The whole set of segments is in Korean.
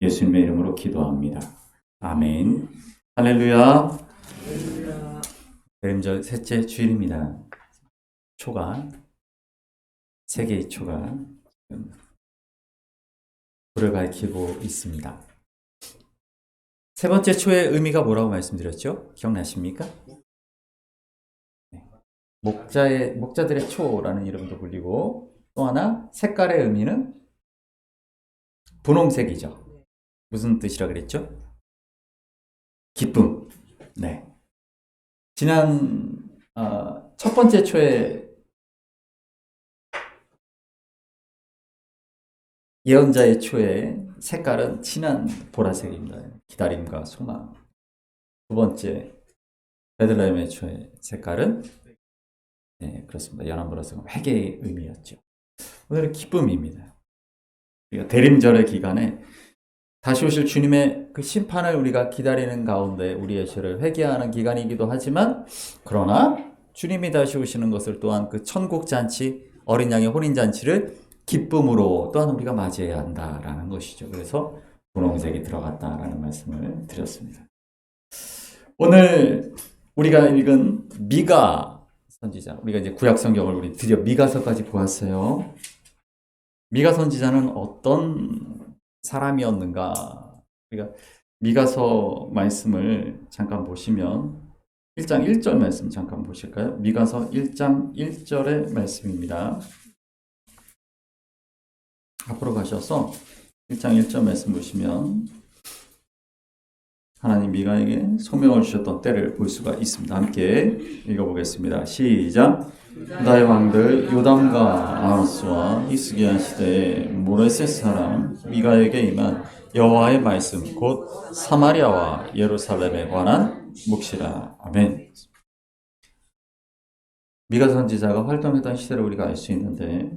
예수님의 이름으로 기도합니다. 아멘. 할렐루야. 대림절 셋째 주일입니다. 초가, 세 개의 초가 불을 밝히고 있습니다. 세 번째 초의 의미가 뭐라고 말씀드렸죠? 기억나십니까? 목자들의 초라는 이름도 불리고, 또 하나 색깔의 의미는 분홍색이죠. 무슨 뜻이라 그랬죠? 기쁨. 네. 지난 첫 번째 초에 예언자의 초의 색깔은 진한 보라색입니다. 기다림과 소망. 두 번째 베들레헴의 초의 색깔은 그렇습니다. 연한 보라색은 회개의 의미였죠. 오늘은 기쁨입니다. 우리가 대림절의 기간에 다시 오실 주님의 그 심판을 우리가 기다리는 가운데 우리의 죄를 회개하는 기간이기도 하지만, 그러나 주님이 다시 오시는 것을 또한 그 천국 잔치, 어린 양의 혼인 잔치를 기쁨으로 또한 우리가 맞이해야 한다라는 것이죠. 그래서 분홍색이 들어갔다라는 말씀을 드렸습니다. 오늘 우리가 읽은 미가 선지자, 우리가 이제 구약 성경을 우리 드디어 미가서까지 보았어요. 미가 선지자는 어떤 사람이었는가? 우리가 미가서 말씀을 잠깐 보시면 1장 1절 말씀 잠깐 보실까요? 미가서 1장 1절의 말씀입니다. 앞으로 가셔서 1장 1절 말씀 보시면 하나님 미가에게 소명을 주셨던 때를 볼 수가 있습니다. 함께 읽어보겠습니다. 시작. 유다의 왕들 요담과 아하스와 히스기야 시대에 모레셋 사람 미가에게 임한 여호와의 말씀 곧 사마리아와 예루살렘에 관한 묵시라. 아멘. 미가 선지자가 활동했던 시대를 우리가 알 수 있는데,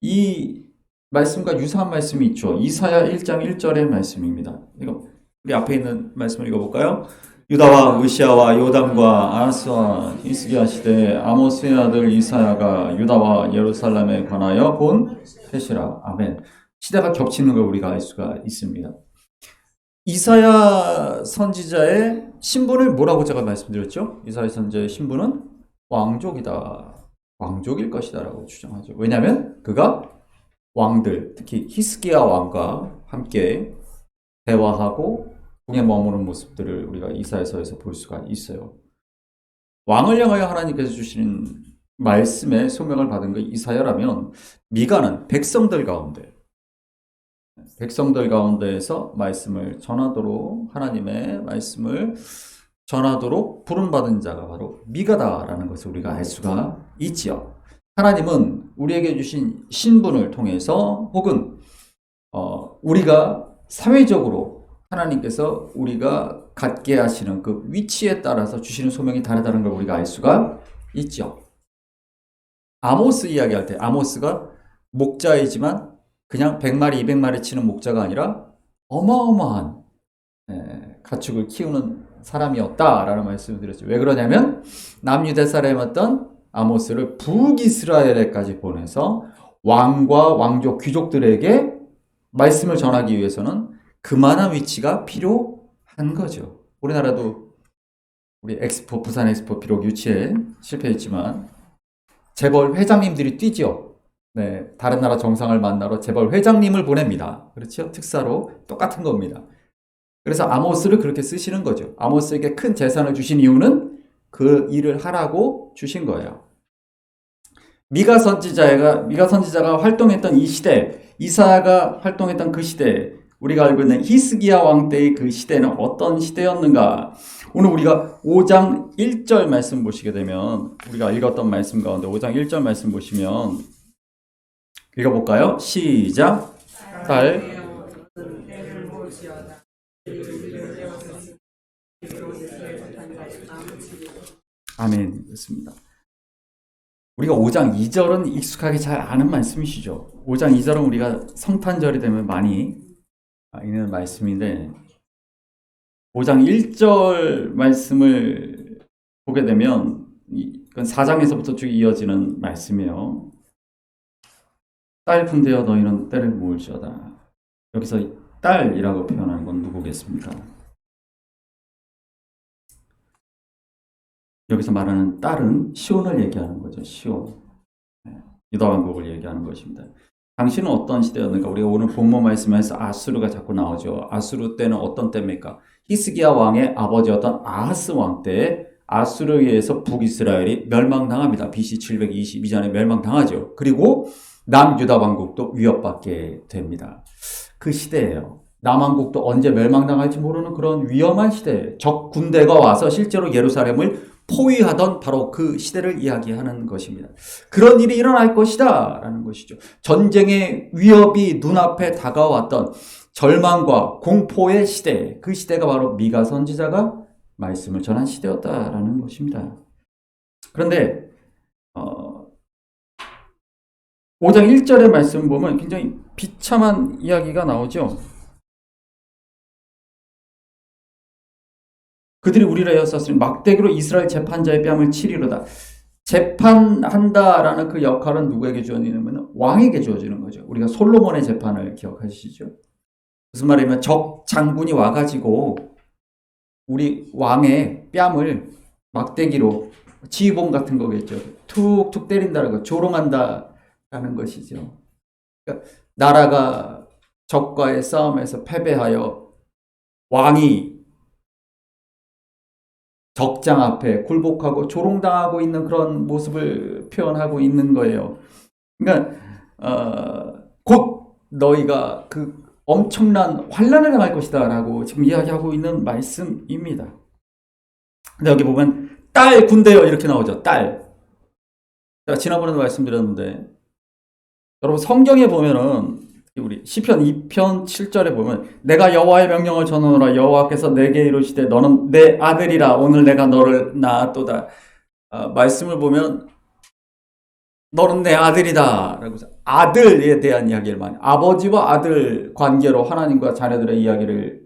이 말씀과 유사한 말씀이 있죠. 이사야 1장 1절의 말씀입니다. 이거 우리 앞에 있는 말씀을 읽어볼까요? 유다와 으시야와 요담과 아하스와 히스기야 시대에 아모스의 아들 이사야가 유다와 예루살렘에 관하여 본 해시라. 아멘. 시대가 겹치는 걸 우리가 알 수가 있습니다. 이사야 선지자의 신분을 뭐라고 제가 말씀드렸죠? 이사야 선지자의 신분은 왕족이다. 왕족일 것이다 라고 주장하죠. 왜냐하면 그가 왕들, 특히 히스기야 왕과 함께 대화하고 궁에 머무는 모습들을 우리가 이사야서에서 볼 수가 있어요. 왕을 향하여 하나님께서 주신 말씀에 소명을 받은 그 이사야라면, 미가는 백성들 가운데에서 말씀을 전하도록, 하나님의 말씀을 전하도록 부름받은 자가 바로 미가다라는 것을 우리가 알 수가 있지요. 하나님은 우리에게 주신 신분을 통해서, 혹은 우리가 사회적으로 하나님께서 우리가 갖게 하시는 그 위치에 따라서 주시는 소명이 다르다는 걸 우리가 알 수가 있죠. 아모스 이야기할 때 아모스가 목자이지만 그냥 100마리, 200마리 치는 목자가 아니라 어마어마한 가축을 키우는 사람이었다라는 말씀을 드렸죠. 왜 그러냐면 남유대 사람이었던 아모스를 북이스라엘에까지 보내서 왕과 왕족, 귀족들에게 말씀을 전하기 위해서는 그만한 위치가 필요한 거죠. 우리나라도 우리 엑스포, 부산 엑스포 비록 유치에 실패했지만 재벌 회장님들이 뛰죠. 네, 다른 나라 정상을 만나러 재벌 회장님을 보냅니다. 그렇죠? 특사로 똑같은 겁니다. 그래서 아모스를 그렇게 쓰시는 거죠. 아모스에게 큰 재산을 주신 이유는 그 일을 하라고 주신 거예요. 미가 선지자가 활동했던 이 시대, 이사야가 활동했던 그 시대, 우리가 알고 있는 히스기야 왕 때의 그 시대는 어떤 시대였는가? 오늘 우리가 5장 1절 말씀 보시게 되면, 우리가 읽었던 말씀 가운데 5장 1절 말씀 보시면 읽어볼까요? 시작. 아멘. 그렇습니다. 우리가 5장 2절은 익숙하게 잘 아는 말씀이시죠. 5장 2절은 우리가 성탄절이 되면 많이 있는 말씀인데, 5장 1절 말씀을 보게 되면 이건 4장에서부터 쭉 이어지는 말씀이에요. 딸 품되어 너희는 때를 모을지어다. 여기서 딸이라고 표현하는 건 누구겠습니까? 여기서 말하는 딸은 시온을 얘기하는 거죠. 시온. 유다 왕국을 얘기하는 것입니다. 당시는 어떤 시대였는가? 우리가 오늘 본문 말씀에서 아수르가 자꾸 나오죠. 아수르 때는 어떤 때입니까? 히스기야 왕의 아버지였던 아하스 왕 때에 아수르에 의해서 북이스라엘이 멸망당합니다. BC 722년에 멸망당하죠. 그리고 남유다 왕국도 위협받게 됩니다. 그 시대예요. 남왕국도 언제 멸망당할지 모르는 그런 위험한 시대예요. 적 군대가 와서 실제로 예루살렘을 포위하던 바로 그 시대를 이야기하는 것입니다. 그런 일이 일어날 것이다 라는 것이죠. 전쟁의 위협이 눈앞에 다가왔던 절망과 공포의 시대, 그 시대가 바로 미가 선지자가 말씀을 전한 시대였다라는 것입니다. 그런데 5장 1절의 말씀을 보면 굉장히 비참한 이야기가 나오죠. 그들이 우리를 에워쌌으니 막대기로 이스라엘 재판자의 뺨을 치리로다. 재판한다라는 그 역할은 누구에게 주어지냐면 왕에게 주어지는 거죠. 우리가 솔로몬의 재판을 기억하시죠? 무슨 말이냐면 적 장군이 와가지고 우리 왕의 뺨을 막대기로 지휘봉 같은 거겠죠. 툭툭 때린다는 거, 조롱한다라는 것이죠. 그러니까 나라가 적과의 싸움에서 패배하여 왕이 적장 앞에 굴복하고 조롱당하고 있는 그런 모습을 표현하고 있는 거예요. 그러니까 곧 너희가 그 엄청난 환난을 당할 것이다 라고 지금 이야기하고 있는 말씀입니다. 근데 여기 보면 딸 군대요 이렇게 나오죠. 딸. 제가 지난번에도 말씀드렸는데 여러분 성경에 보면은 우리 시편 2편 7절에 보면 내가 여호와의 명령을 전하노라 여호와께서 내게 이르시되 너는 내 아들이라 오늘 내가 너를 낳았도다. 말씀을 보면 너는 내 아들이다 라고 아들에 대한 이야기를 많이 아버지와 아들 관계로 하나님과 자녀들의 이야기를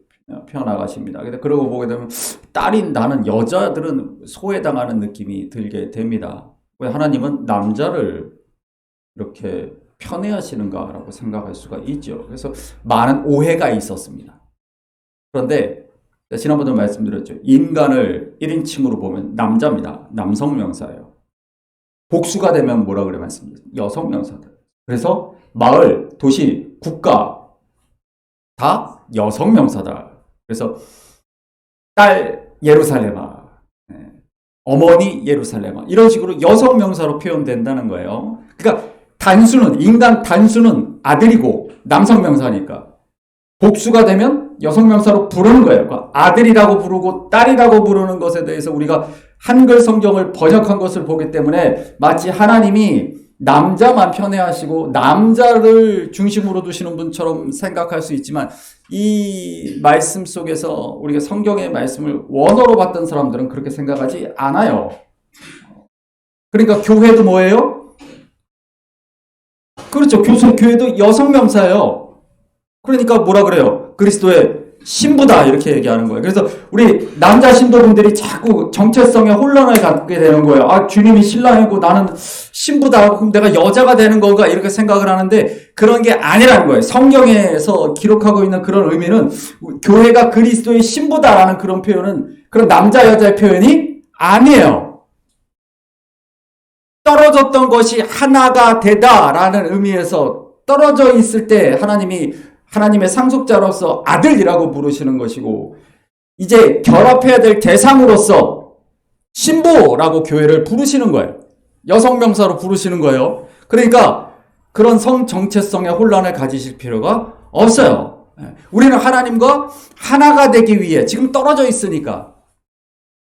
펴나가십니다. 그러고 보게 되면 딸인 나는 여자들은 소외당하는 느낌이 들게 됩니다. 왜 하나님은 남자를 이렇게 편애하시는가라고 생각할 수가 있죠. 그래서 많은 오해가 있었습니다. 그런데 지난번에 말씀드렸죠. 인간을 1인칭으로 보면 남자입니다. 남성 명사예요. 복수가 되면 뭐라 그래 말씀드렸죠? 여성 명사들. 그래서 마을, 도시, 국가 다 여성 명사다. 그래서 딸 예루살렘아, 어머니 예루살렘아 이런 식으로 여성 명사로 표현된다는 거예요. 그러니까 인간 단수는 아들이고 남성 명사니까 복수가 되면 여성 명사로 부르는 거예요. 아들이라고 부르고 딸이라고 부르는 것에 대해서 우리가 한글 성경을 번역한 것을 보기 때문에 마치 하나님이 남자만 편애하시고 남자를 중심으로 두시는 분처럼 생각할 수 있지만 이 말씀 속에서 우리가 성경의 말씀을 원어로 봤던 사람들은 그렇게 생각하지 않아요. 그러니까 교회도 뭐예요? 그렇죠. 교회도 여성 명사예요. 그러니까 뭐라 그래요? 그리스도의 신부다 이렇게 얘기하는 거예요. 그래서 우리 남자 신도분들이 자꾸 정체성에 혼란을 갖게 되는 거예요. 아, 주님이 신랑이고 나는 신부다. 그럼 내가 여자가 되는 건가 이렇게 생각을 하는데 그런 게 아니라는 거예요. 성경에서 기록하고 있는 그런 의미는 교회가 그리스도의 신부다라는 그런 표현은 그런 남자 여자의 표현이 아니에요. 떨어졌던 것이 하나가 되다라는 의미에서 떨어져 있을 때 하나님의 상속자로서 아들이라고 부르시는 것이고 이제 결합해야 될 대상으로서 신부라고 교회를 부르시는 거예요. 여성 명사로 부르시는 거예요. 그러니까 그런 성 정체성의 혼란을 가지실 필요가 없어요. 우리는 하나님과 하나가 되기 위해 지금 떨어져 있으니까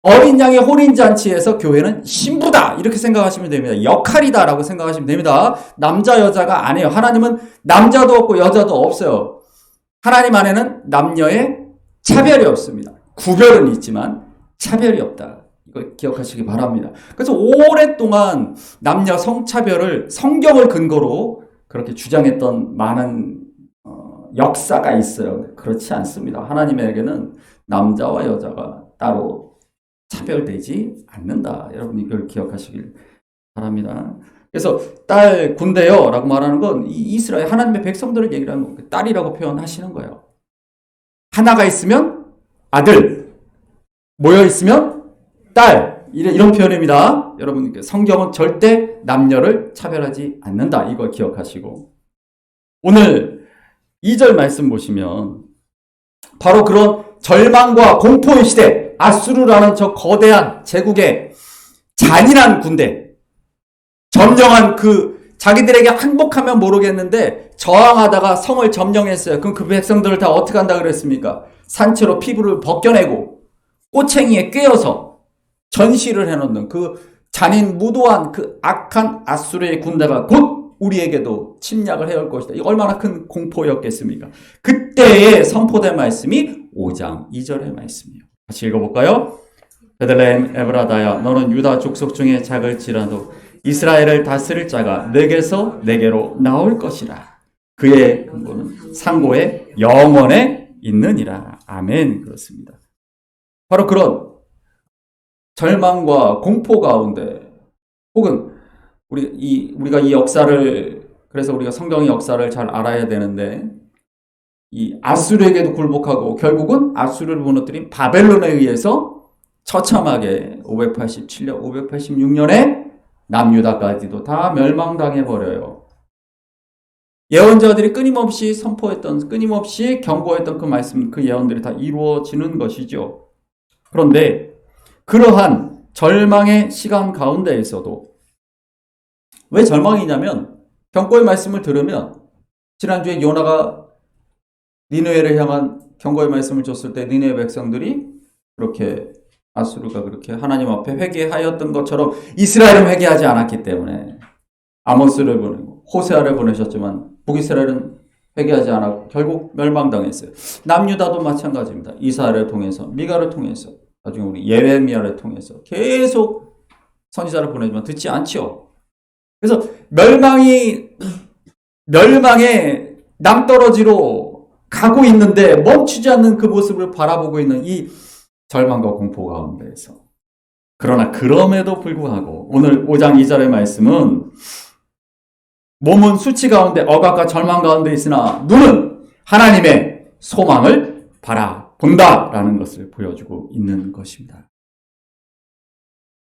어린 양의 혼인잔치에서 교회는 신부다 이렇게 생각하시면 됩니다. 역할이다 라고 생각하시면 됩니다. 남자 여자가 아니에요. 하나님은 남자도 없고 여자도 없어요. 하나님 안에는 남녀의 차별이 없습니다. 구별은 있지만 차별이 없다. 이걸 기억하시기 바랍니다. 그래서 오랫동안 남녀 성차별을 성경을 근거로 그렇게 주장했던 많은 역사가 있어요. 그렇지 않습니다. 하나님에게는 남자와 여자가 따로 차별되지 않는다. 여러분 이걸 기억하시길 바랍니다. 그래서 딸 군대요 라고 말하는 건 이스라엘 하나님의 백성들을 얘기하는 거예요. 딸이라고 표현하시는 거예요. 하나가 있으면 아들, 모여 있으면 딸. 이런 표현입니다. 여러분, 성경은 절대 남녀를 차별하지 않는다. 이거 기억하시고. 오늘 2절 말씀 보시면 바로 그런 절망과 공포의 시대, 아수르라는 저 거대한 제국의 잔인한 군대, 점령한 자기들에게 항복하면 모르겠는데 저항하다가 성을 점령했어요. 그럼 그 백성들을 다 어떻게 한다 그랬습니까? 산채로 피부를 벗겨내고 꼬챙이에 꿰어서 전시를 해놓는 그 잔인 무도한 그 악한 아수르의 군대가 곧 우리에게도 침략을 해올 것이다. 이 얼마나 큰 공포였겠습니까? 그때에 선포된 말씀이 5장 2절의 말씀이에요. 같이 읽어볼까요? 베들레헴 에브라다야, 너는 유다 족속 중에 작을지라도 이스라엘을 다스릴 자가 내게서 내게로 나올 것이라. 그의 근본은 상고의 영원에 있느니라. 아멘. 그렇습니다. 바로 그런 절망과 공포 가운데, 혹은 우리가 이 역사를, 그래서 우리가 성경의 역사를 잘 알아야 되는데, 이 아수르에게도 굴복하고 결국은 아수르를 무너뜨린 바벨론에 의해서 처참하게 587년, 586년에 남유다까지도 다 멸망당해버려요. 예언자들이 끊임없이 선포했던, 끊임없이 경고했던 그 말씀, 그 예언들이 다 이루어지는 것이죠. 그런데 그러한 절망의 시간 가운데에서도, 왜 절망이냐면 경고의 말씀을 들으면, 지난주에 요나가 니느웨를 향한 경고의 말씀을 줬을 때 니느웨 백성들이 그렇게, 아수르가 그렇게 하나님 앞에 회개하였던 것처럼 이스라엘은 회개하지 않았기 때문에 아모스를 보내고 호세아를 보내셨지만 북이스라엘은 회개하지 않았고 결국 멸망당했어요. 남유다도 마찬가지입니다. 이사야를 통해서, 미가를 통해서, 나중에 우리 예레미야를 통해서 계속 선지자를 보내지만 듣지 않지요. 그래서 멸망의 낭떠러지로 가고 있는데 멈추지 않는 그 모습을 바라보고 있는 이 절망과 공포 가운데에서, 그러나 그럼에도 불구하고 오늘 5장 2절의 말씀은 몸은 수치 가운데 억압과 절망 가운데 있으나 눈은 하나님의 소망을 바라본다라는 것을 보여주고 있는 것입니다.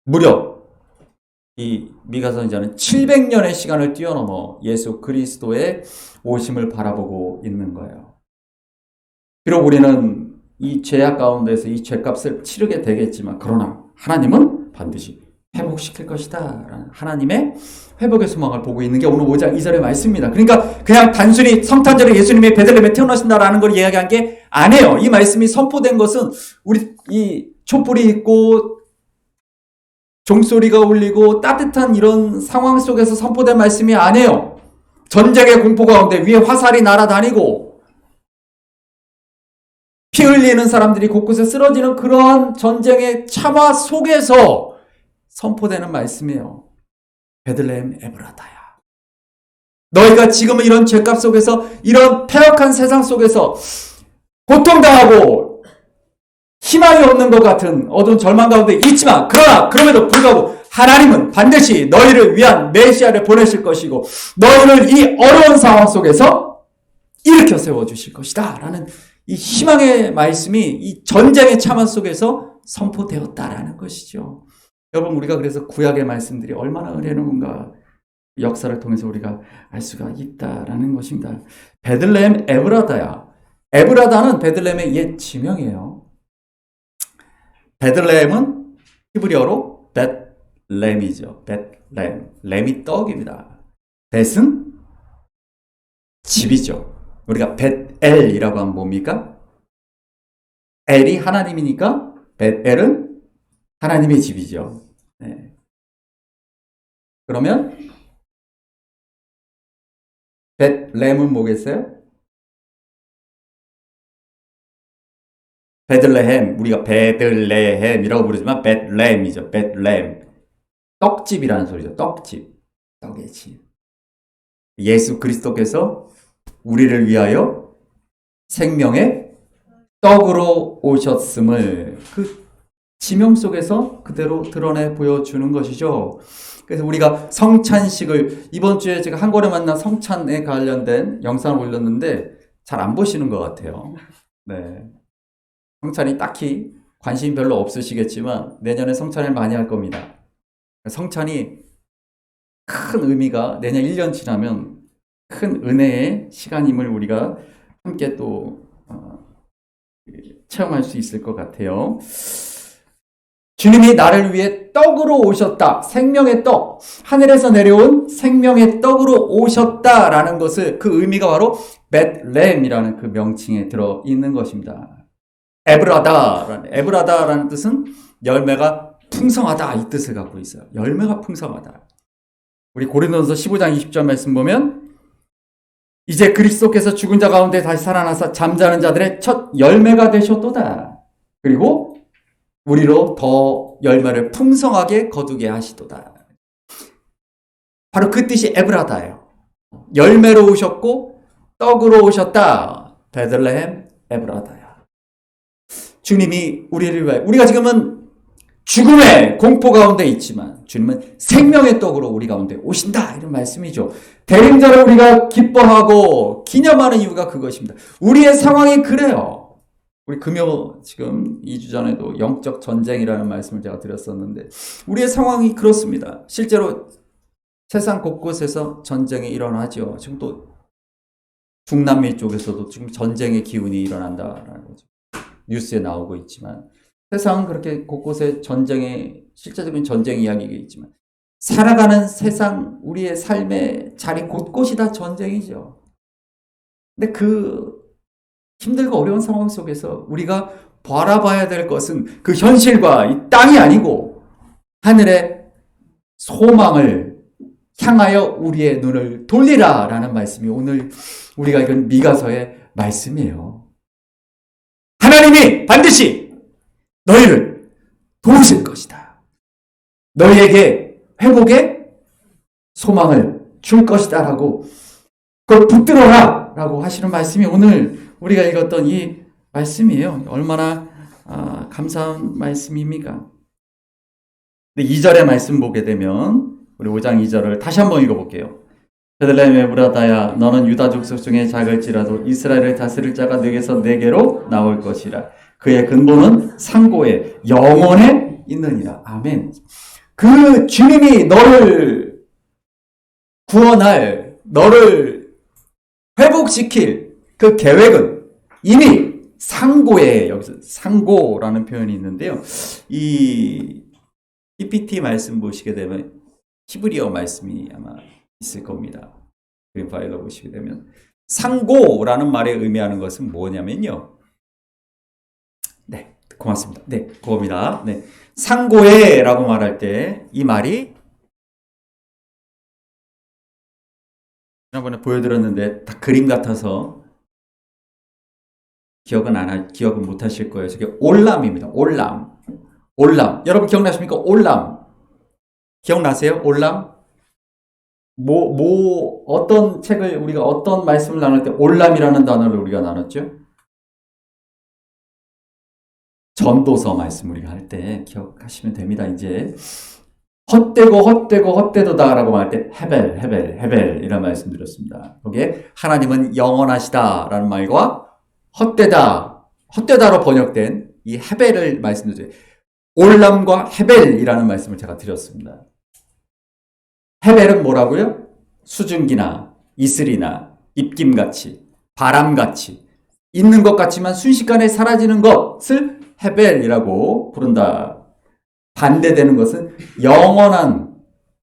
무려 이 미가 선지자는 700년의 시간을 뛰어넘어 예수 그리스도의 오심을 바라보고 있는 거예요. 비록 우리는 이 죄악 가운데서 이 죄값을 치르게 되겠지만, 그러나 하나님은 반드시 회복시킬 것이다. 하나님의 회복의 소망을 보고 있는 게 오늘 5장 2절의 말씀입니다. 그러니까 그냥 단순히 성탄절에 예수님이 베들레헴에 태어나신다라는 걸 이야기한 게 아니에요. 이 말씀이 선포된 것은 우리 이 촛불이 있고 종소리가 울리고 따뜻한 이런 상황 속에서 선포된 말씀이 아니에요. 전쟁의 공포 가운데 위에 화살이 날아다니고 피 흘리는 사람들이 곳곳에 쓰러지는 그러한 전쟁의 참화 속에서 선포되는 말씀이에요. 베들레헴 에브라다야, 너희가 지금은 이런 죄값 속에서, 이런 패역한 세상 속에서 고통당하고 희망이 없는 것 같은 어두운 절망 가운데 있지만, 그러나 그럼에도 불구하고 하나님은 반드시 너희를 위한 메시아를 보내실 것이고 너희를 이 어려운 상황 속에서 일으켜 세워주실 것이다 라는 이 희망의 말씀이 이 전쟁의 참화 속에서 선포되었다라는 것이죠. 여러분, 우리가 그래서 구약의 말씀들이 얼마나 은혜로운가 역사를 통해서 우리가 알 수가 있다라는 것입니다. 베들레헴 에브라다야. 에브라다는 베들레헴의 옛 지명이에요. 베들레헴은 히브리어로 벳렘이죠. 벳렘. 렘이 떡입니다. 벳은 집이죠. 우리가 벳엘이라고 하면 뭡니까? 엘이 하나님이니까 벳엘은 하나님의 집이죠. 네. 그러면 벳렘은 뭐겠어요? 베들레헴, 우리가 베들레헴이라고 부르지만 벳렘이죠. 벳렘. 떡집이라는 소리죠. 떡집. 떡의 집. 예수 그리스도께서 우리를 위하여 생명의 떡으로 오셨음을 그 지명 속에서 그대로 드러내 보여주는 것이죠. 그래서 우리가 성찬식을, 이번 주에 제가 한골에 만난 성찬에 관련된 영상을 올렸는데 잘 안 보시는 것 같아요. 네. 성찬이 딱히 관심 별로 없으시겠지만 내년에 성찬을 많이 할 겁니다. 성찬이 큰 의미가 내년 1년 지나면 큰 은혜의 시간임을 우리가 함께 또 체험할 수 있을 것 같아요. 주님이 나를 위해 떡으로 오셨다. 생명의 떡. 하늘에서 내려온 생명의 떡으로 오셨다라는 것을 그 의미가 바로 벳렘이라는 그 명칭에 들어 있는 것입니다. 에브라다라는 뜻은 열매가 풍성하다 이 뜻을 갖고 있어요. 열매가 풍성하다. 우리 고린도전서 15장 20절 말씀 보면 이제 그리스도께서 죽은 자 가운데 다시 살아나서 잠자는 자들의 첫 열매가 되셨도다. 그리고 우리로 더 열매를 풍성하게 거두게 하시도다. 바로 그 뜻이 에브라다예요. 열매로 오셨고 떡으로 오셨다. 베들레헴 에브라다야. 주님이 우리를 위해, 우리가 지금은 죽음의 공포 가운데 있지만 주님은 생명의 떡으로 우리 가운데 오신다. 이런 말씀이죠. 대림절을 우리가 기뻐하고 기념하는 이유가 그것입니다. 우리의 상황이 그래요. 우리 금요 지금 2주 전에도 영적 전쟁이라는 말씀을 제가 드렸었는데 우리의 상황이 그렇습니다. 실제로 세상 곳곳에서 전쟁이 일어나죠. 지금 또 중남미 쪽에서도 지금 전쟁의 기운이 일어난다라는 거죠. 뉴스에 나오고 있지만 세상은 그렇게 곳곳에 실제적인 전쟁 이야기가 있지만 살아가는 세상 우리의 삶의 자리 곳곳이 다 전쟁이죠. 근데 그 힘들고 어려운 상황 속에서 우리가 바라봐야 될 것은 그 현실과 이 땅이 아니고 하늘의 소망을 향하여 우리의 눈을 돌리라 라는 말씀이 오늘 우리가 읽은 미가서의 말씀이에요. 하나님이 반드시 너희를 도우실 것이다. 너희에게 회복의 소망을 줄 것이다 라고 그걸 붙들어라 라고 하시는 말씀이 오늘 우리가 읽었던 이 말씀이에요. 얼마나 감사한 말씀입니까? 2절의 말씀 보게 되면 우리 5장 2절을 다시 한번 읽어볼게요. 베들레헴 에브라다야 너는 유다 족속 중에 작을지라도 이스라엘을 다스릴 자가 네게서 네게로 나올 것이라. 그의 근본은 상고에 영원에 있느니라. 아멘. 그 주님이 너를 구원할, 너를 회복시킬 그 계획은 이미 상고에, 여기서 상고라는 표현이 있는데요. 이 PPT 말씀 보시게 되면 히브리어 말씀이 아마 있을 겁니다. 그림 파일로 보시게 되면 상고라는 말에 의미하는 것은 뭐냐면요. 네, 고맙습니다. 네, 그겁니다. 네, 상고에라고 말할 때 이 말이 지난번에 보여드렸는데 다 그림 같아서 기억은 못 하실 거예요. 저게 올람입니다. 올람. 여러분 기억나십니까? 올람. 기억나세요? 올람? 어떤 책을 우리가 어떤 말씀을 나눌 때 올람이라는 단어를 우리가 나눴죠? 전도서 말씀 우리가 할 때 기억하시면 됩니다. 이제 헛되도다라고 말할 때 헤벨 이런 말씀 드렸습니다. 거기에 하나님은 영원하시다라는 말과 헛되다로 번역된 이 헤벨을 말씀드려요. 올람과 헤벨이라는 말씀을 제가 드렸습니다. 헤벨은 뭐라고요? 수증기나 이슬이나 입김같이 바람같이 있는 것 같지만 순식간에 사라지는 것을 헤벨이라고 부른다. 반대되는 것은 영원한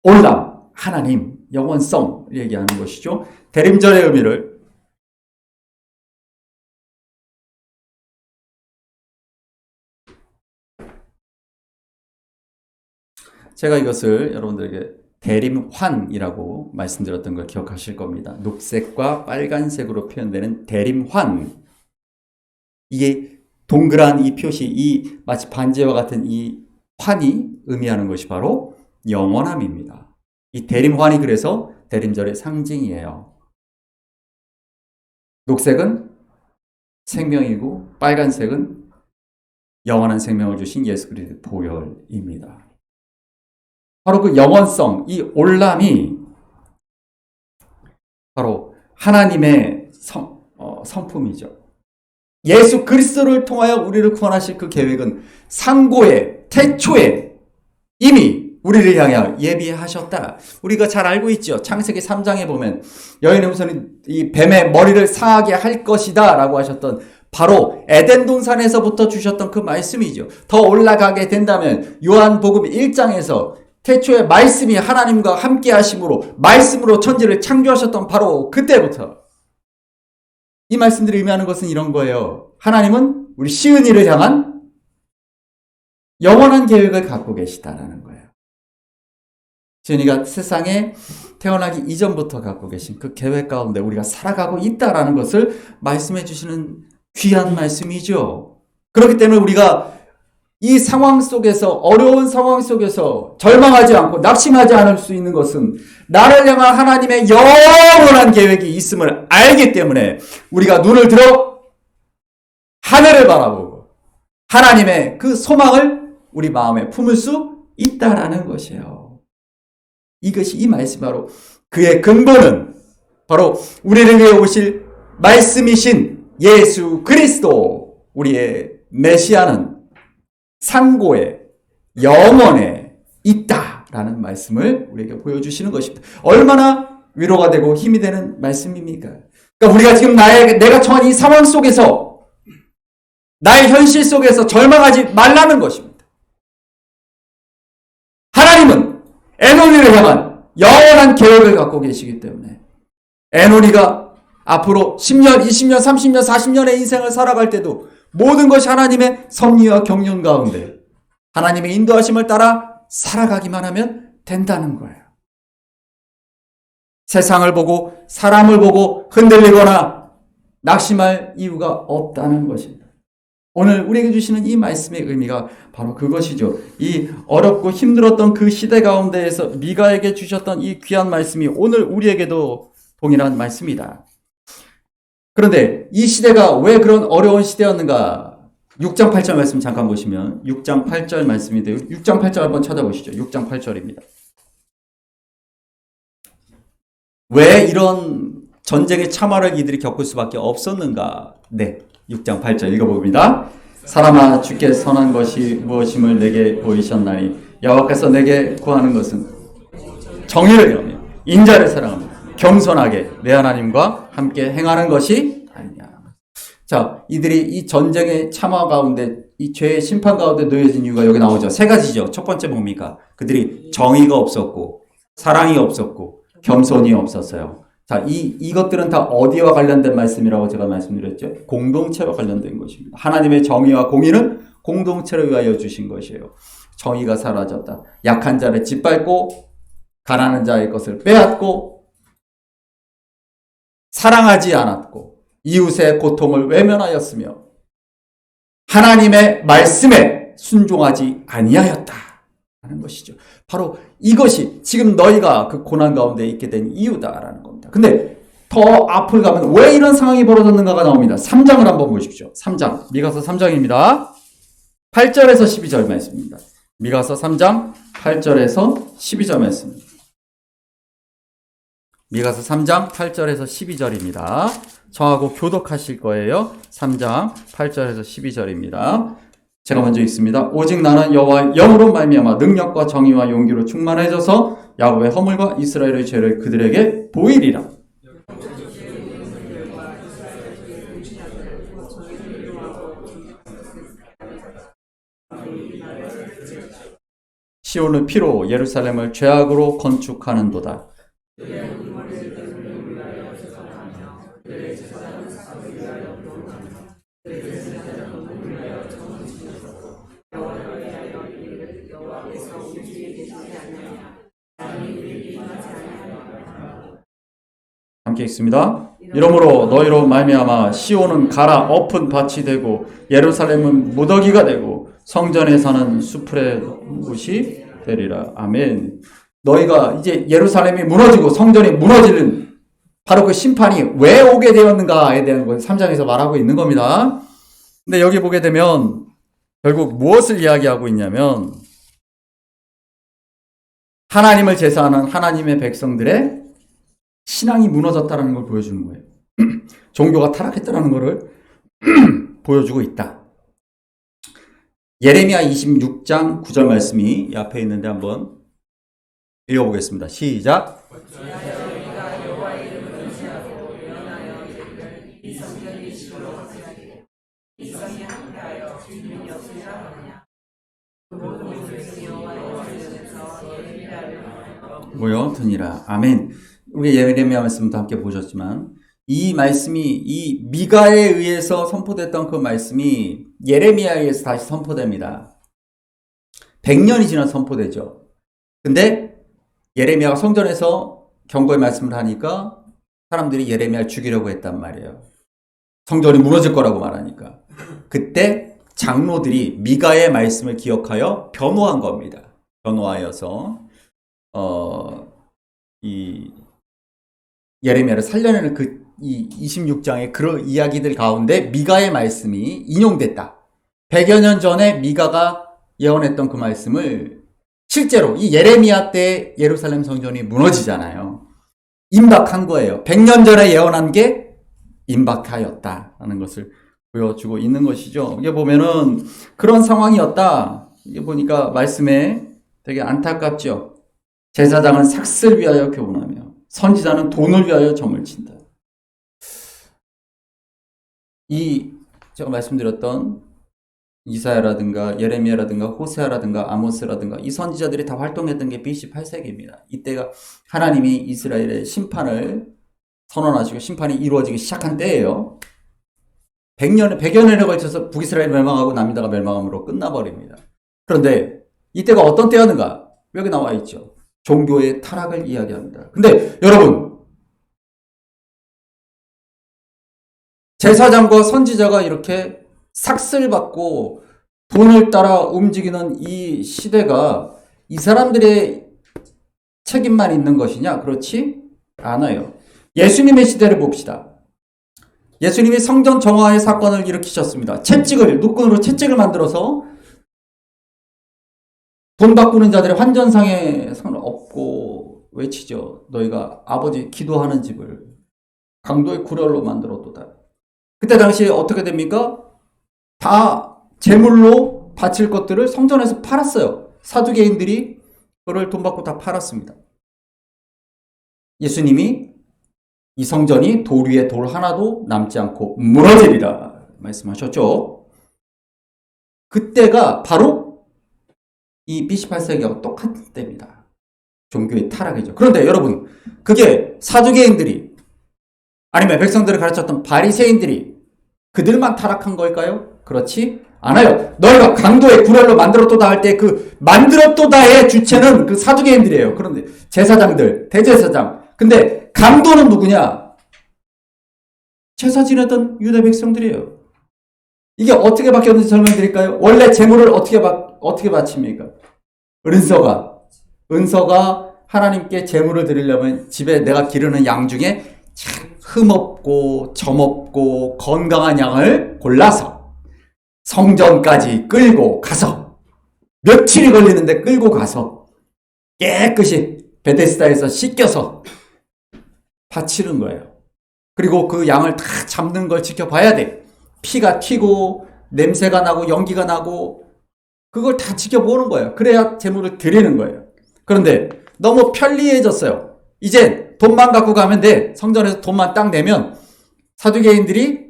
올람, 하나님, 영원성 얘기하는 것이죠. 대림절의 의미를 제가 이것을 여러분들에게 대림환이라고 말씀드렸던 걸 기억하실 겁니다. 녹색과 빨간색으로 표현되는 대림환. 이게 동그란 이 표시, 이 마치 반지와 같은 이 환이 의미하는 것이 바로 영원함입니다. 이 대림환이 그래서 대림절의 상징이에요. 녹색은 생명이고 빨간색은 영원한 생명을 주신 예수 그리스도의 보혈입니다. 바로 그 영원성, 이 올람이 바로 하나님의 성품이죠. 예수 그리스도를 통하여 우리를 구원하실 그 계획은 상고에, 태초에 이미 우리를 향해 예비하셨다. 우리가 잘 알고 있죠. 창세기 3장에 보면 여인의 후손이 이 뱀의 머리를 상하게 할 것이다 라고 하셨던 바로 에덴 동산에서부터 주셨던 그 말씀이죠. 더 올라가게 된다면 요한복음 1장에서 태초에 말씀이 하나님과 함께 하심으로 말씀으로 천지를 창조하셨던 바로 그때부터 이 말씀들이 의미하는 것은 이런 거예요. 하나님은 우리 시은이를 향한 영원한 계획을 갖고 계시다라는 거예요. 시은이가 세상에 태어나기 이전부터 갖고 계신 그 계획 가운데 우리가 살아가고 있다라는 것을 말씀해 주시는 귀한 말씀이죠. 그렇기 때문에 우리가 이 상황 속에서, 어려운 상황 속에서 절망하지 않고 낙심하지 않을 수 있는 것은 나를 향한 하나님의 영원한 계획이 있음을 알기 때문에 우리가 눈을 들어 하늘을 바라보고 하나님의 그 소망을 우리 마음에 품을 수 있다라는 것이에요. 이것이 이 말씀 바로 그의 근본은 바로 우리를 위해 오실 말씀이신 예수 그리스도, 우리의 메시아는 상고에 영원에 있다라는 말씀을 우리에게 보여주시는 것입니다. 얼마나 위로가 되고 힘이 되는 말씀입니까? 그러니까 우리가 지금 내가 처한 이 상황 속에서, 나의 현실 속에서 절망하지 말라는 것입니다. 하나님은 에노니를 향한 영원한 계획을 갖고 계시기 때문에 에노니가 앞으로 10년, 20년, 30년, 40년의 인생을 살아갈 때도 모든 것이 하나님의 섭리와 경륜 가운데 하나님의 인도하심을 따라 살아가기만 하면 된다는 거예요. 세상을 보고 사람을 보고 흔들리거나 낙심할 이유가 없다는 것입니다. 오늘 우리에게 주시는 이 말씀의 의미가 바로 그것이죠. 이 어렵고 힘들었던 그 시대 가운데에서 미가에게 주셨던 이 귀한 말씀이 오늘 우리에게도 동일한 말씀이다. 그런데 이 시대가 왜 그런 어려운 시대였는가? 6장 8절 말씀 잠깐 보시면 6장 8절 말씀인데요. 6장 8절 한번 찾아보시죠. 6장 8절입니다. 왜 이런 전쟁의 참화를 이들이 겪을 수밖에 없었는가? 네, 6장 8절 읽어봅니다. 사람아, 주께 선한 것이 무엇임을 내게 보이셨나니 여호와께서 내게 구하는 것은 정의를 행하며 인자를 사랑하며 겸손하게 내 하나님과 함께 행하는 것이 아니냐. 자, 이들이 이 전쟁의 참화 가운데, 이 죄의 심판 가운데 놓여진 이유가 여기 나오죠. 세 가지죠. 첫 번째 뭡니까? 그들이 정의가 없었고, 사랑이 없었고, 겸손이 없었어요. 자, 이것들은 다 어디와 관련된 말씀이라고 제가 말씀드렸죠? 공동체와 관련된 것입니다. 하나님의 정의와 공의는 공동체를 위하여 주신 것이에요. 정의가 사라졌다. 약한 자를 짓밟고, 가난한 자의 것을 빼앗고, 사랑하지 않았고 이웃의 고통을 외면하였으며 하나님의 말씀에 순종하지 아니하였다 하는 것이죠. 바로 이것이 지금 너희가 그 고난 가운데 있게 된 이유다라는 겁니다. 근데 더 앞을 가면 왜 이런 상황이 벌어졌는가가 나옵니다. 3장을 한번 보십시오. 3장, 미가서 3장입니다. 8절에서 12절 말씀입니다. 미가서 3장 8절에서 12절 말씀입니다. 미가서 3장 8절에서 12절입니다. 저하고 교독하실 거예요. 3장 8절에서 12절입니다. 제가 먼저 읽습니다. 오직 나는 여호와의 영으로 말미암아 능력과 정의와 용기로 충만해져서 야곱의 허물과 이스라엘의 죄를 그들에게 보이리라. 시온의 피로 예루살렘을 죄악으로 건축하는도다. 함께 읽습니다. 이러므로 너희로 말미암아 시온은 갈아 엎은 밭이 되고 예루살렘은 무더기가 되고 성전에 사는 수풀의 곳이 되리라. 아멘. 너희가 이제 예루살렘이 무너지고 성전이 무너지는 바로 그 심판이 왜 오게 되었는가에 대한 걸 3장에서 말하고 있는 겁니다. 근데 여기 보게 되면 결국 무엇을 이야기하고 있냐면 하나님을 제사하는 하나님의 백성들의 신앙이 무너졌다는 걸 보여주는 거예요. 종교가 타락했다는 것을 보여주고 있다. 예레미야 26장 9절 말씀이 이 앞에 있는데 한번 읽어보겠습니다. 시작. 모여 드니라. 아멘. 우리 예레미야 말씀도 함께 보셨지만 이 말씀이 이 미가에 의해서 선포됐던 그 말씀이 예레미야에 의해서 다시 선포됩니다. 100년이 지나 선포되죠. 근데 예레미야가 성전에서 경고의 말씀을 하니까 사람들이 예레미야를 죽이려고 했단 말이에요. 성전이 무너질 거라고 말하니까. 그때 장로들이 미가의 말씀을 기억하여 변호한 겁니다. 변호하여서 이 예레미야를 살려내는 이 26장의 그런 이야기들 가운데 미가의 말씀이 인용됐다. 100여 년 전에 미가가 예언했던 그 말씀을 실제로 이 예레미야 때 예루살렘 성전이 무너지잖아요. 임박한 거예요. 100년 전에 예언한 게 임박하였다라는 것을 보여주고 있는 것이죠. 이게 보면은 그런 상황이었다. 이게 보니까 말씀에 되게 안타깝죠. 제사장은 삭슬 위하여 교훈하며 선지자는 돈을 위하여 점을 친다. 제가 말씀드렸던 이사야라든가 예레미야라든가 호세아라든가 아모스라든가 이 선지자들이 다 활동했던 게 BC 8세기입니다. 이때가 하나님이 이스라엘의 심판을 선언하시고 심판이 이루어지기 시작한 때예요. 100여 년에 걸쳐서 북이스라엘 멸망하고 남유다가 멸망함으로 끝나버립니다. 그런데 이때가 어떤 때였는가? 여기 나와 있죠. 종교의 타락을 이야기합니다. 근데 여러분, 제사장과 선지자가 이렇게 삭슬받고 돈을 따라 움직이는 이 시대가 이 사람들의 책임만 있는 것이냐? 그렇지 않아요. 예수님의 시대를 봅시다. 예수님이 성전 정화의 사건을 일으키셨습니다. 노끈으로 채찍을 만들어서 돈 바꾸는 자들의 환전상에 손을 엎고 외치죠. 너희가 아버지 기도하는 집을 강도의 구렬로 만들었도다. 그때 당시에 어떻게 됩니까? 다 제물로 바칠 것들을 성전에서 팔았어요. 사두개인들이 그걸 돈 받고 다 팔았습니다. 예수님이 이 성전이 돌 위에 돌 하나도 남지 않고 무너지리라 말씀하셨죠. 그때가 바로 이 BC 8세기하고 똑같은 때입니다. 종교의 타락이죠. 그런데 여러분, 그게 사두개인들이 아니면 백성들을 가르쳤던 바리새인들이 그들만 타락한 걸까요? 그렇지 않아요. 너희가 강도의 구렬로 만들었도다 할 때 그 만들었도다의 주체는 그 사두개인들이에요. 그런데 제사장들, 대제사장. 근데 강도는 누구냐? 제사 지내던 유대 백성들이에요. 이게 어떻게 바뀌었는지 설명드릴까요? 원래 제물을 어떻게 바칩니까? 은서가 하나님께 제물을 드리려면 집에 내가 기르는 양 중에 흠없고 점없고 건강한 양을 골라서 성전까지 끌고 가서 며칠이 걸리는데 끌고 가서 깨끗이 베데스다에서 씻겨서 바치는 거예요. 그리고 그 양을 다 잡는 걸 지켜봐야 돼. 피가 튀고 냄새가 나고 연기가 나고 그걸 다 지켜보는 거예요. 그래야 제물을 드리는 거예요. 그런데 너무 편리해졌어요. 이제 돈만 갖고 가면 돼. 성전에서 돈만 딱 내면 사두개인들이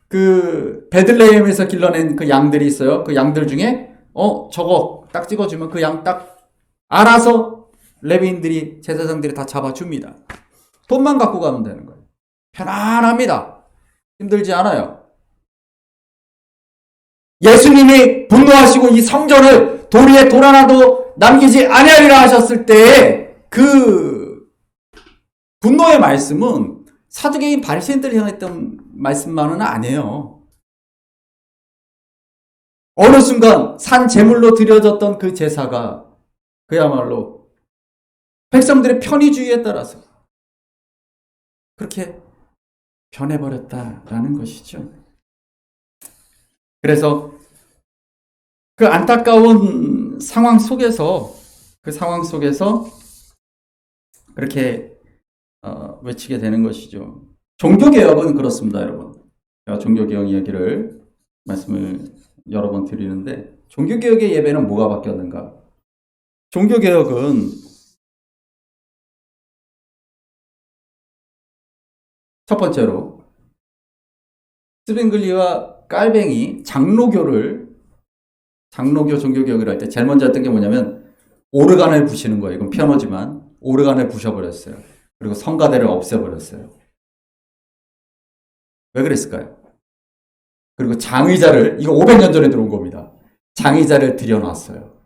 그 베들레헴에서 길러낸 그 양들이 있어요. 그 양들 중에 저거 딱 찍어주면 그 양 딱 알아서 레위인들이 제사장들이 다 잡아줍니다. 돈만 갖고 가면 되는 거예요. 편안합니다. 힘들지 않아요. 예수님이 분노하시고 이 성전을 돌 위에 돌 하나도 남기지 아니하리라 하셨을 때 그 분노의 말씀은 사두개인 바리새인들 향했던 말씀만은 아니에요. 어느 순간 산 제물로 드려졌던 그 제사가 그야말로 백성들의 편의주의에 따라서 그렇게 변해버렸다라는 것이죠. 그래서 그 안타까운 상황 속에서 그렇게 외치게 되는 것이죠. 종교개혁은 그렇습니다, 여러분. 제가 종교개혁 이야기를 말씀을 여러 번 드리는데 종교개혁의 예배는 뭐가 바뀌었는가? 종교개혁은 첫 번째로 스빙글리와 깔뱅이 장로교 종교개혁을 할 때 제일 먼저 했던 게 뭐냐면 오르간을 부시는 거예요. 이건 피아노지만 오르간을 부셔버렸어요. 그리고 성가대를 없애버렸어요. 왜 그랬을까요? 그리고 장의자를, 이거 500년 전에 들어온 겁니다. 장의자를 들여놨어요.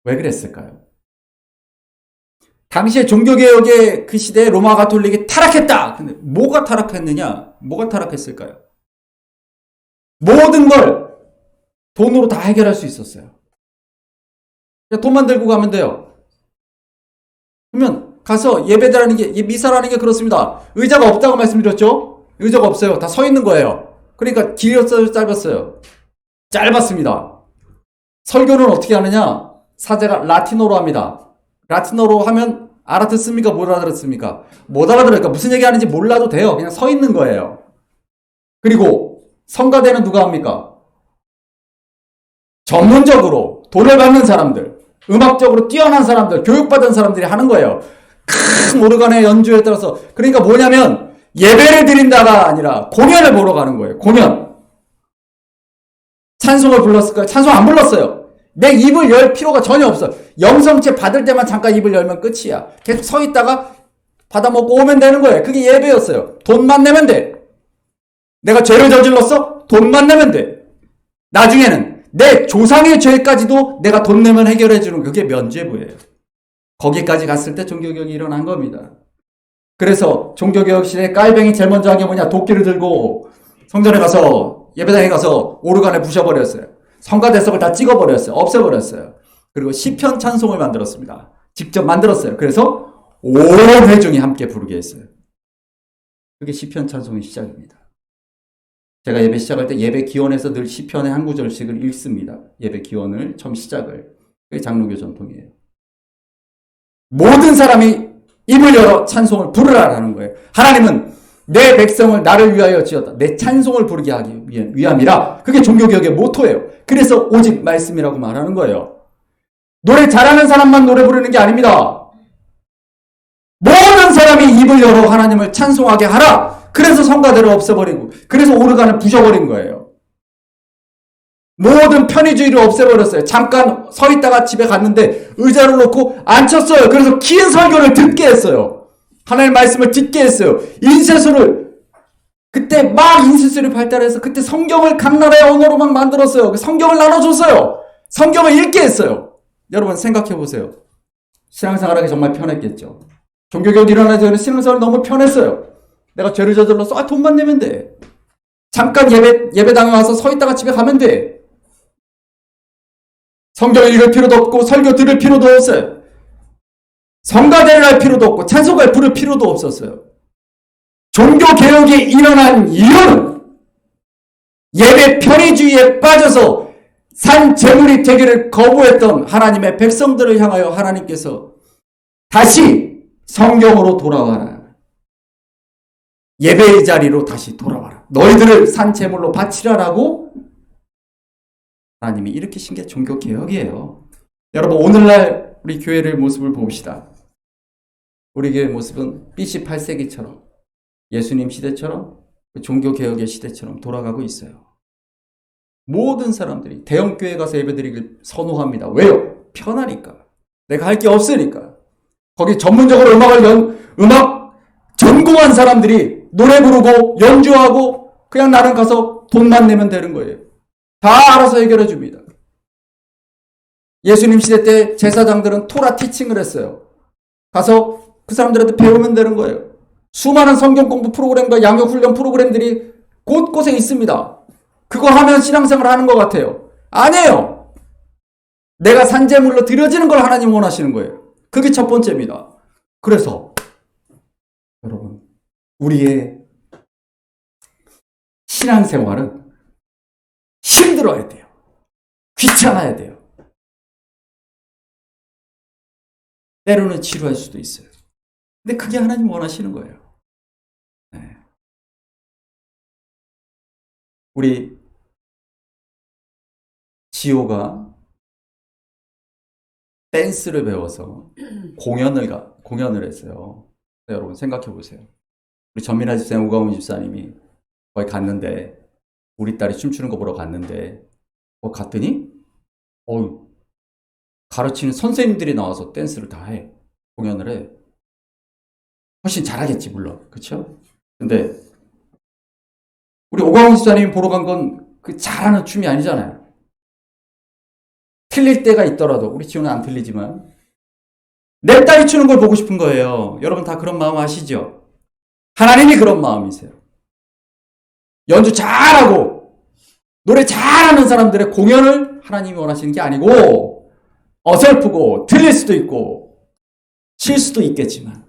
왜 그랬을까요? 당시에 종교개혁의 그 시대에 로마 가톨릭이 타락했다! 근데 뭐가 타락했느냐? 뭐가 타락했을까요? 모든 걸 돈으로 다 해결할 수 있었어요. 돈만 들고 가면 돼요. 그러면 가서 예배드라는 게, 미사라는 게 그렇습니다. 의자가 없다고 말씀드렸죠? 의자가 없어요. 다 서 있는 거예요. 그러니까 길었어요, 짧았어요? 짧았습니다. 설교는 어떻게 하느냐? 사제가 라틴어로 합니다. 라틴어로 하면 알아듣습니까? 못 알아들었습니까? 못 알아들으니까 무슨 얘기하는지 몰라도 돼요. 그냥 서 있는 거예요. 그리고 성가대는 누가 합니까? 전문적으로 돈을 받는 사람들, 음악적으로 뛰어난 사람들, 교육받은 사람들이 하는 거예요. 큰 오르간의 연주에 따라서. 그러니까 뭐냐면 예배를 드린다가 아니라 공연을 보러 가는 거예요. 공연. 찬송을 불렀을까요? 찬송 안 불렀어요. 내 입을 열 필요가 전혀 없어. 영성체 받을 때만 잠깐 입을 열면 끝이야. 계속 서 있다가 받아먹고 오면 되는 거예요. 그게 예배였어요. 돈만 내면 돼. 내가 죄를 저질렀어? 돈만 내면 돼. 나중에는 내 조상의 죄까지도 내가 돈 내면 해결해 주는 그게 면죄부예요. 거기까지 갔을 때 종교개혁이 일어난 겁니다. 그래서 종교개혁 시대에 깔뱅이 제일 먼저 한 게 뭐냐? 도끼를 들고 성전에 가서 예배당에 가서 오르간을 부셔버렸어요. 성가대석을 다 찍어버렸어요. 없애버렸어요. 그리고 시편 찬송을 만들었습니다. 직접 만들었어요. 그래서 온 회중이 함께 부르게 했어요. 그게 시편 찬송의 시작입니다. 제가 예배 시작할 때 예배 기원에서 늘 시편의 한 구절씩을 읽습니다. 예배 기원을 처음 시작을. 그게 장로교 전통이에요. 모든 사람이 입을 열어 찬송을 부르라라는 거예요. 하나님은 내 백성을 나를 위하여 지었다. 내 찬송을 부르게 하기 위함이라. 그게 종교개혁의 모토예요. 그래서 오직 말씀이라고 말하는 거예요. 노래 잘하는 사람만 노래 부르는 게 아닙니다. 모든 사람이 입을 열어 하나님을 찬송하게 하라. 그래서 성가대를 없애버리고 그래서 오르간을 부셔버린 거예요. 모든 편의주의를 없애버렸어요. 잠깐 서 있다가 집에 갔는데 의자를 놓고 앉혔어요. 그래서 긴 설교를 듣게 했어요. 하나님의 말씀을 듣게 했어요. 인쇄술을 그때 막 인쇄술이 발달해서 그때 성경을 각 나라의 언어로 막 만들었어요. 성경을 나눠줬어요. 성경을 읽게 했어요. 여러분 생각해 보세요. 신앙생활하기 정말 편했겠죠. 종교개혁이 일어나기 전에 신앙생활이 너무 편했어요. 내가 죄를 저질러서 돈만 내면 돼. 잠깐 예배당에 와서 서 있다가 집에 가면 돼. 성경을 읽을 필요도 없고 설교 들을 필요도 없어요. 성가대를 할 필요도 없고 찬송가를 부를 필요도 없었어요. 종교개혁이 일어난 이유는 예배 편의주의에 빠져서 산 재물이 되기를 거부했던 하나님의 백성들을 향하여 하나님께서 다시 성경으로 돌아와라. 예배의 자리로 다시 돌아와라. 너희들을 산 재물로 바치라라고 하나님이 일으키신 게 종교개혁이에요. 여러분 오늘날 우리 교회의 모습을 봅시다. 우리 교회의 모습은 BC 8세기처럼 예수님 시대처럼 종교개혁의 시대처럼 돌아가고 있어요. 모든 사람들이 대형교회 가서 예배드리길 선호합니다. 왜요? 편하니까. 내가 할 게 없으니까. 거기 전문적으로 음악 전공한 사람들이 노래 부르고 연주하고 그냥 나는 가서 돈만 내면 되는 거예요. 다 알아서 해결해 줍니다. 예수님 시대 때 제사장들은 토라 티칭을 했어요. 가서 그 사람들한테 배우면 되는 거예요. 수많은 성경 공부 프로그램과 양육 훈련 프로그램들이 곳곳에 있습니다. 그거 하면 신앙생활 하는 것 같아요. 아니에요. 내가 산재물로 드려지는 걸 하나님 원하시는 거예요. 그게 첫 번째입니다. 그래서 여러분 우리의 신앙생활은 힘들어야 돼요. 귀찮아야 돼요. 때로는 지루할 수도 있어요. 근데 그게 하나님 원하시는 거예요. 네. 우리 지호가 댄스를 배워서 공연을 했어요. 여러분 생각해 보세요. 우리 전민아 집사님, 우가훈 집사님이 거기 갔는데, 우리 딸이 춤추는 거 보러 갔는데, 갔더니, 가르치는 선생님들이 나와서 댄스를 다 해. 공연을 해. 훨씬 잘하겠지, 물론. 그쵸? 근데, 우리 오광훈 집사님이 보러 간 건 그 잘하는 춤이 아니잖아요. 틀릴 때가 있더라도, 우리 지호는 안 틀리지만, 내 딸이 추는 걸 보고 싶은 거예요. 여러분 다 그런 마음 아시죠? 하나님이 그런 마음이세요. 연주 잘하고, 노래 잘하는 사람들의 공연을 하나님이 원하시는 게 아니고, 어설프고, 틀릴 수도 있고, 칠 수도 있겠지만,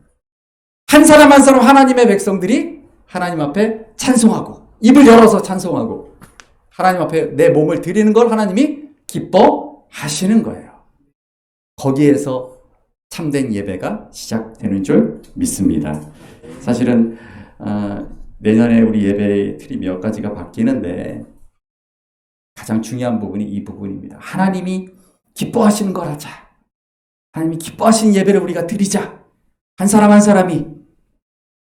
한 사람 한 사람 하나님의 백성들이 하나님 앞에 찬송하고, 입을 열어서 찬송하고, 하나님 앞에 내 몸을 드리는 걸 하나님이 기뻐하시는 거예요. 거기에서 참된 예배가 시작되는 줄 믿습니다. 사실은 내년에 우리 예배의 틀이 몇 가지가 바뀌는데 가장 중요한 부분이 이 부분입니다. 하나님이 기뻐하시는 걸 하자. 하나님이 기뻐하시는 예배를 우리가 드리자. 한 사람 한 사람이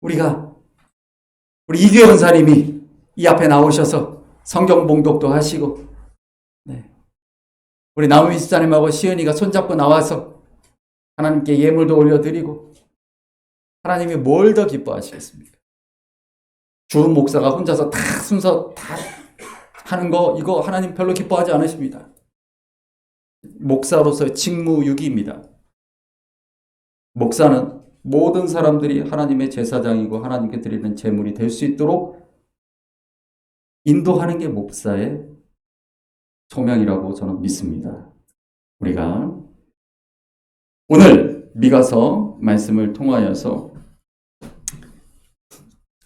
우리 이규 원사님이 이 앞에 나오셔서 성경 봉독도 하시고, 우리 나무미 집사님하고 시은이가 손잡고 나와서 하나님께 예물도 올려드리고, 하나님이 뭘 더 기뻐하시겠습니까? 주은 목사가 혼자서 다 순서 다 하는 거, 이거 하나님 별로 기뻐하지 않으십니다. 목사로서의 직무유기입니다. 목사는 모든 사람들이 하나님의 제사장이고 하나님께 드리는 제물이 될 수 있도록 인도하는 게 목사의 소명이라고 저는 믿습니다. 우리가 오늘 미가서 말씀을 통하여서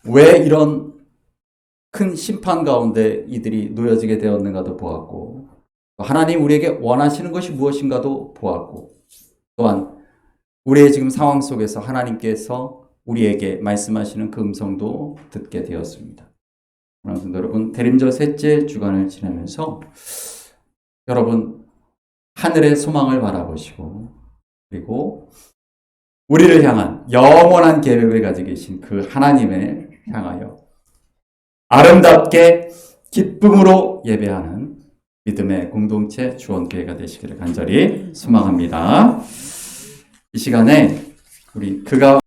왜 이런 큰 심판 가운데 이들이 놓여지게 되었는가도 보았고, 하나님 우리에게 원하시는 것이 무엇인가도 보았고, 또한 우리의 지금 상황 속에서 하나님께서 우리에게 말씀하시는 그 음성도 듣게 되었습니다. 여러분, 대림절 셋째 주간을 지나면서 여러분 하늘의 소망을 바라보시고, 그리고 우리를 향한 영원한 계획을 가지고 계신 그 하나님을 향하여 아름답게 기쁨으로 예배하는 믿음의 공동체 주원교회가 되시기를 간절히 소망합니다. 이 시간에 우리 그가